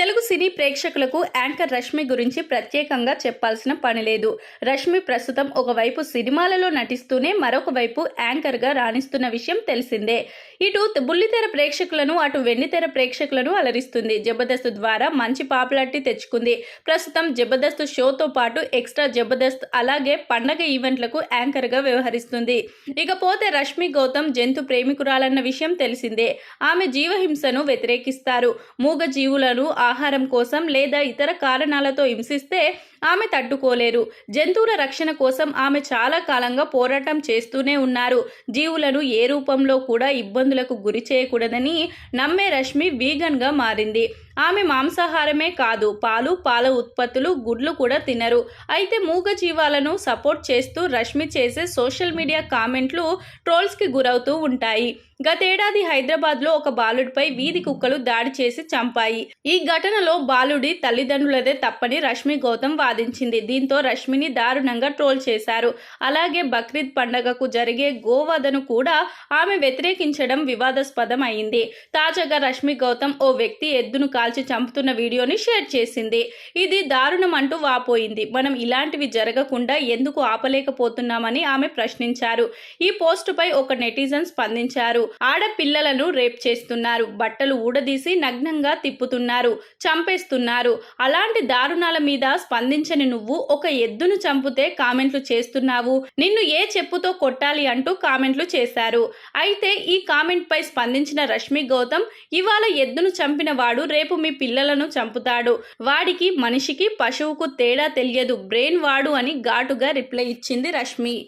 తెలుగు సినీ ప్రేక్షకులకు యాంకర్ రష్మి గురించి ప్రత్యేకంగా చెప్పాల్సిన పని లేదు. రష్మి ప్రస్తుతం ఒకవైపు సినిమాలలో నటిస్తూనే మరొక వైపు యాంకర్గా రాణిస్తున్న విషయం తెలిసిందే. ఇటు బుల్లితెర ప్రేక్షకులను అటు వెండితెర ప్రేక్షకులను అలరిస్తుంది. జబర్దస్త్ ద్వారా మంచి పాపులారిటీ తెచ్చుకుంది. ప్రస్తుతం జబర్దస్త్ షోతో పాటు ఎక్స్ట్రా జబర్దస్త్ అలాగే పండగ ఈవెంట్లకు యాంకర్గా వ్యవహరిస్తుంది. ఇకపోతే రష్మి గౌతమ్ జంతు ప్రేమికురాలన్న విషయం తెలిసిందే. ఆమె జీవహింసను వ్యతిరేకిస్తారు. మూగ జీవులను ఆహారం కోసం లేదా ఇతర కారణాలతో హింసిస్తే ఆమె తట్టుకోలేరు. జంతువుల రక్షణ కోసం ఆమె చాలా కాలంగా పోరాటం చేస్తూనే ఉన్నారు. జీవులను ఏ రూపంలో కూడా ఇబ్బందులకు గురి చేయకూడదని నమ్మే రష్మి వీగన్గా మారింది. ఆమె మాంసాహారమే కాదు, పాల ఉత్పత్తులు, గుడ్లు కూడా తినరు. అయితే మూగ జీవాలను సపోర్ట్ చేస్తూ రష్మి చేసే సోషల్ మీడియా కామెంట్లు ట్రోల్స్కి గురవుతూ ఉంటాయి. గతేడాది హైదరాబాద్లో ఒక బాలుడిపై వీధి కుక్కలు దాడి చేసి చంపాయి. ఈ ఘటనలో బాలుడి తల్లిదండ్రులదే తప్పని రష్మి గౌతమ్ వాదించింది. దీంతో రష్మిని దారుణంగా ట్రోల్ చేశారు. అలాగే బక్రీద్ పండగకు జరిగే గోవధను కూడా ఆమె వ్యతిరేకించడం వివాదాస్పదం అయింది. తాజాగా రష్మి గౌతమ్ ఓ వ్యక్తి ఎద్దును కాల్చి చంపుతున్న వీడియోని షేర్ చేసింది. ఇది దారుణం అంటూ వాపోయింది. మనం ఇలాంటివి జరగకుండా ఎందుకు ఆపలేకపోతున్నామని ఆమె ప్రశ్నించారు. ఈ పోస్టుపై ఒక నెటిజన్ స్పందించారు. ఆడపిల్లలను రేప్ చేస్తున్నారు, బట్టలు ఊడదీసి నగ్నంగా తిప్పుతున్నారు, చంపేస్తున్నారు. అలాంటి దారుణాల మీద స్పందించని నువ్వు ఒక ఎద్దును చంపితే కామెంట్లు చేస్తున్నావు, నిన్ను ఏ చెప్పుతో కొట్టాలి అంటూ కామెంట్లు చేశారు. అయితే ఈ కామెంట్ పై స్పందించిన రష్మి గౌతమ్, ఇవాళ ఎద్దును చంపిన వాడు రేపు మీ పిల్లలను చంపుతాడు. వాడికి మనిషికి పశువుకు తేడా తెలియదు, బ్రెయిన్ వాడు అని ఘాటుగా రిప్లై ఇచ్చింది రష్మి.